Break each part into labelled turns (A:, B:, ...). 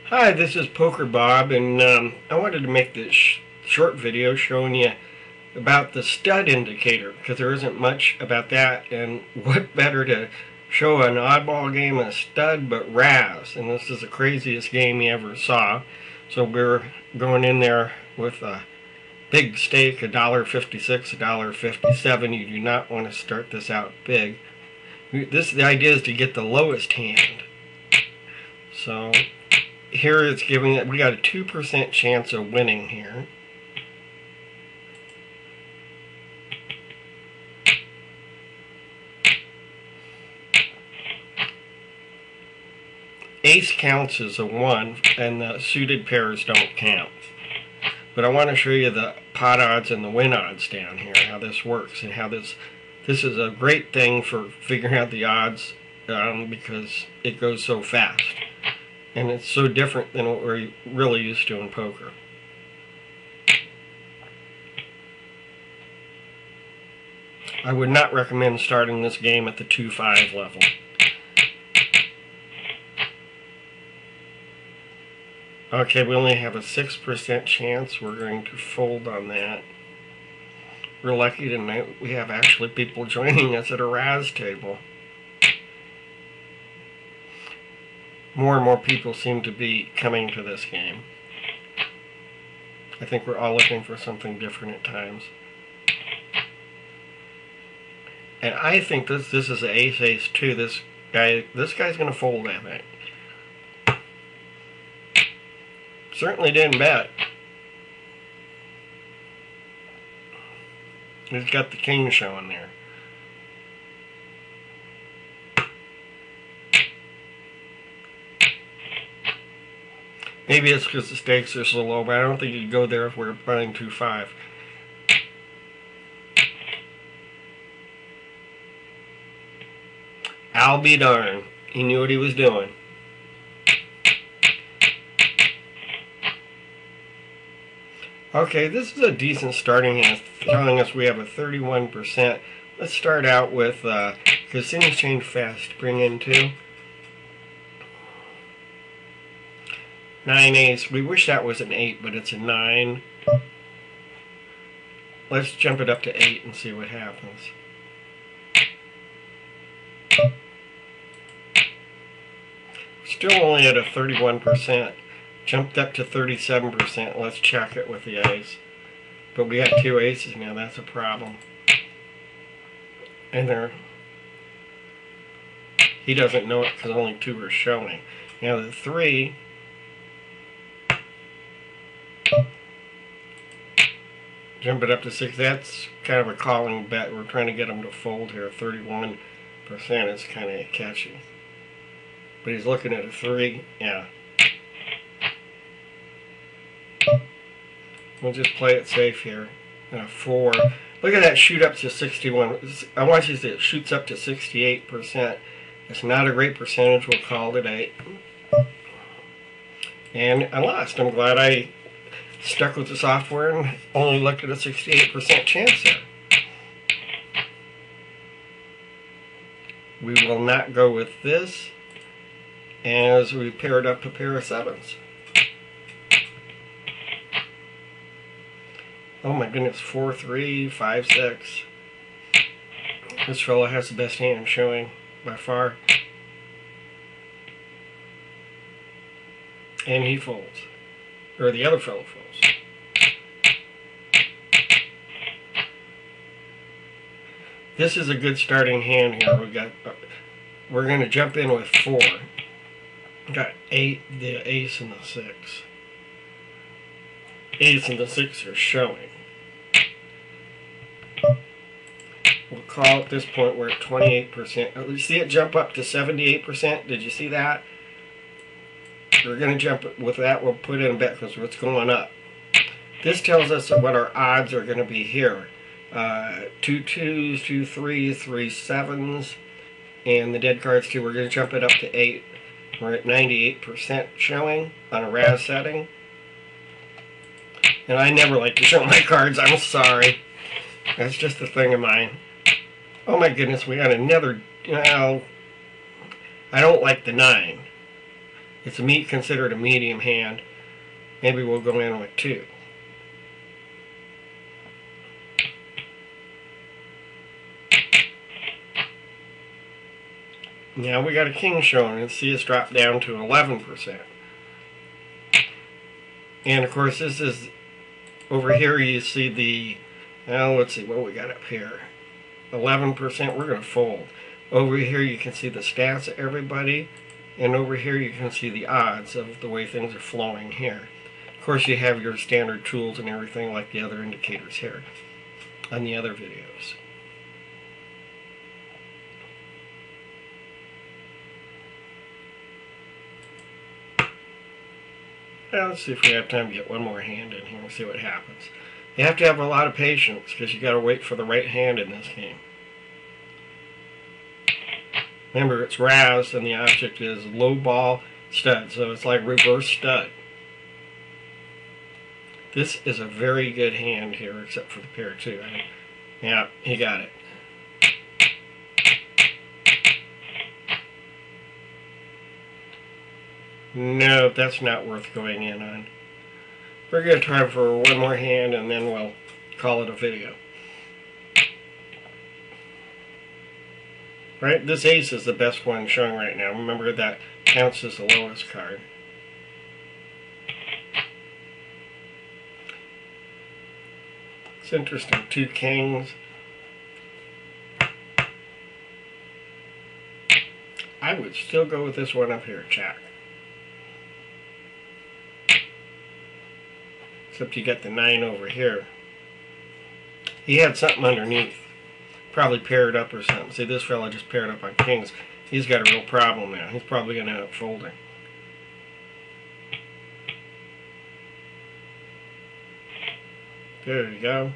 A: Hi, this is Poker Bob, and I wanted to make this short video showing you about the stud indicator, because there isn't much about that, and what better to show an oddball game of stud but Razz, and this is the craziest game you ever saw. So we're going in there with a big stake, $1.56, $1.57. You do not want to start this out big. The idea is to get the lowest hand. So here it's giving it, we got a 2% chance of winning here. Ace counts as a 1, and the suited pairs don't count. But I want to show you the pot odds and the win odds down here, how this works, and how this is a great thing for figuring out the odds because it goes so fast. And it's so different than what we're really used to in poker. I would not recommend starting this game at the 2-5 level. Okay, we only have a 6% chance. We're going to fold on that. We're lucky tonight we have actually people joining us at a Razz table. More and more people seem to be coming to this game. I think we're all looking for something different at times. And I think this is an ace-ace too. This guy's going to fold, I think. Certainly didn't bet. He's got the king showing there. Maybe it's because the stakes are so low, but I don't think you'd go there if we're playing 2-5. I'll be darned. He knew what he was doing. Okay, this is a decent starting hand, telling us we have a 31%. Let's start out with, because things change fast, bring in 2. 9 ace. We wish that was an 8, but it's a 9. Let's jump it up to 8 and see what happens. Still only at a 31%. Jumped up to 37%. Let's check it with the ace. But we got 2 aces now. That's a problem. And he doesn't know it because only 2 are showing. Now the 3. Jump it up to 6. That's kind of a calling bet. We're trying to get him to fold here. 31% is kind of catchy. But he's looking at a 3. Yeah. We'll just play it safe here. 4. Look at that shoot up to 61. I want you to see it shoots up to 68%. It's not a great percentage. We'll call it 8. And I lost. I'm glad I stuck with the software and only looked at a 68% chance there. We will not go with this as we paired up a pair of 7s. Oh my goodness, 4-3, 5-6. This fellow has the best hand showing by far. And he folds. Or the other fellow folds. This is a good starting hand here. We're going to jump in with 4. We got 8, the ace and the 6. Ace and the 6 are showing. We'll call at this point we're at 28%. You see it jump up to 78%? Did you see that? We're going to jump with that. We'll put in a bet because it's going up. This tells us what our odds are going to be here. 2 2s, 2 3s, 3 7s, and the dead cards too. We're going to jump it up to 8. We're at 98% showing on a Razz setting. And I never like to show my cards. I'm sorry. That's just a thing of mine. Oh my goodness, we got another. I don't like the 9. It's considered a medium hand. Maybe we'll go in with 2. Now we got a king showing, and see it's dropped down to 11%. And of course this is, over here you see the, now let's see what we got up here. 11%, we're going to fold. Over here you can see the stats of everybody, and over here you can see the odds of the way things are flowing here. Of course you have your standard tools and everything like the other indicators here on the other videos. Now let's see if we have time to get one more hand in here and see what happens. You have to have a lot of patience because you got to wait for the right hand in this game. Remember, it's Razz and the object is low ball stud, so it's like reverse stud. This is a very good hand here, except for the pair 2. Yeah, he got it. No, that's not worth going in on. We're going to try for one more hand and then we'll call it a video. Right, this ace is the best one showing right now. Remember that counts as the lowest card. It's interesting, 2 kings. I would still go with this one up here, Jack. Except you got the 9 over here. He had something underneath. Probably paired up or something. See, this fella just paired up on kings. He's got a real problem now. He's probably going to end up folding. There you go.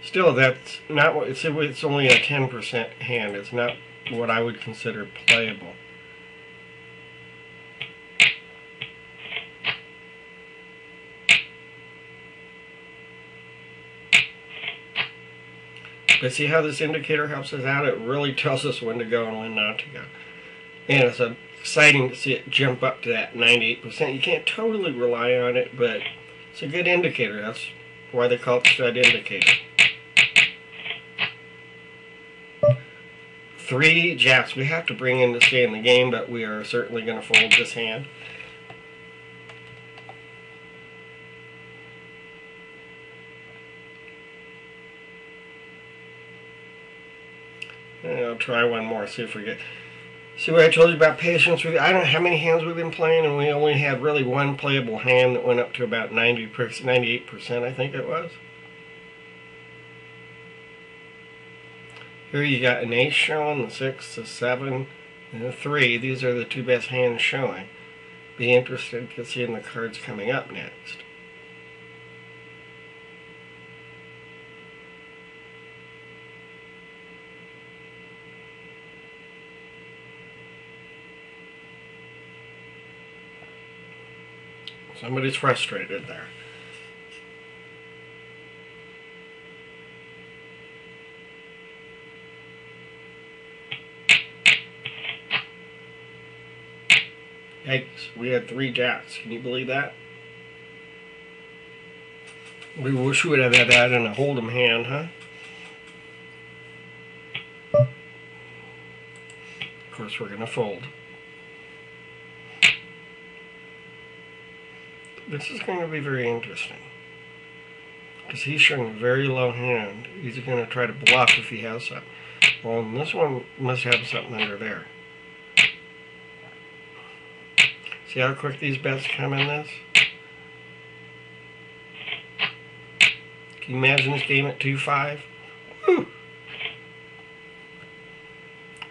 A: Still, that's not what it's only a 10% hand. It's not what I would consider playable. But see how this indicator helps us out? It really tells us when to go and when not to go. And it's exciting to see it jump up to that 98%. You can't totally rely on it, but it's a good indicator. That's why they call it stud indicator. 3 jacks we have to bring in to stay in the game, but we are certainly going to fold this hand. And I'll try one more, see if we get... See what I told you about patience? I don't know how many hands we've been playing, and we only had really one playable hand that went up to about 98%, I think it was. Here you got an ace showing, the 6, the 7, and the 3. These are the 2 best hands showing. Be interested to see in the cards coming up next. Somebody's frustrated there. Yikes, we had 3 jacks. Can you believe that? We wish we would have had that in a hold'em hand, huh? Of course, we're going to fold. This is going to be very interesting. Because he's showing a very low hand. He's going to try to bluff if he has something. Well, this one must have something under there. See how quick these bets come in this? Can you imagine this game at 2-5? Woo!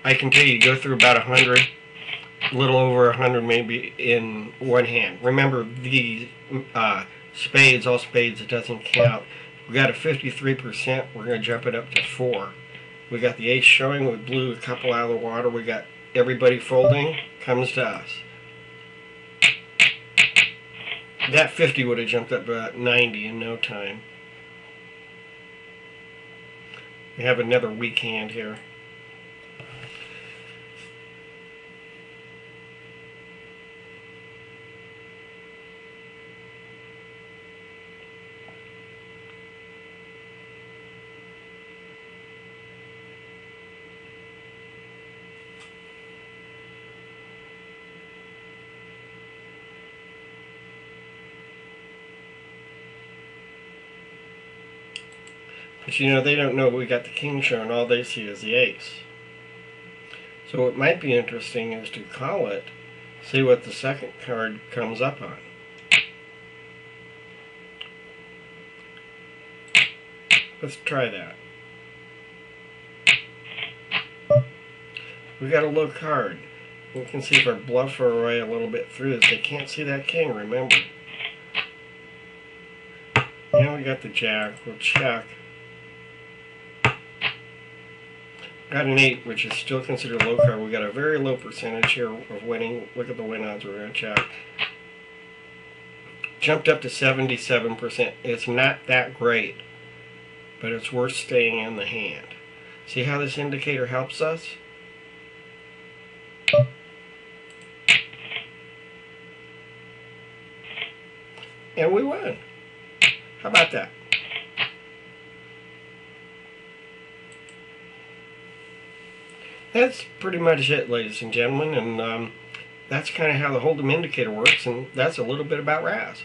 A: I can tell you, go through about 100, a little over 100 maybe in one hand. Remember, these spades, all spades, it doesn't count. We got a 53%, we're going to jump it up to 4. We got the ace showing, we blew a couple out of the water, we got everybody folding, comes to us. That 50 would have jumped up about 90 in no time. We have another weak hand here. But you know, they don't know we got the king shown. All they see is the ace. So what might be interesting is to call it, see what the second card comes up on. Let's try that. We got a low card. We can see if our bluff our way a little bit through this. They can't see that king, remember. Now we got the jack. We'll check. Got an 8, which is still considered a low card. We got a very low percentage here of winning. Look at the win odds. We're going to check. Jumped up to 77%. It's not that great, but it's worth staying in the hand. See how this indicator helps us? And we won. How about that? That's pretty much it, ladies and gentlemen, and that's kind of how the Hold'em indicator works, and that's a little bit about Razz.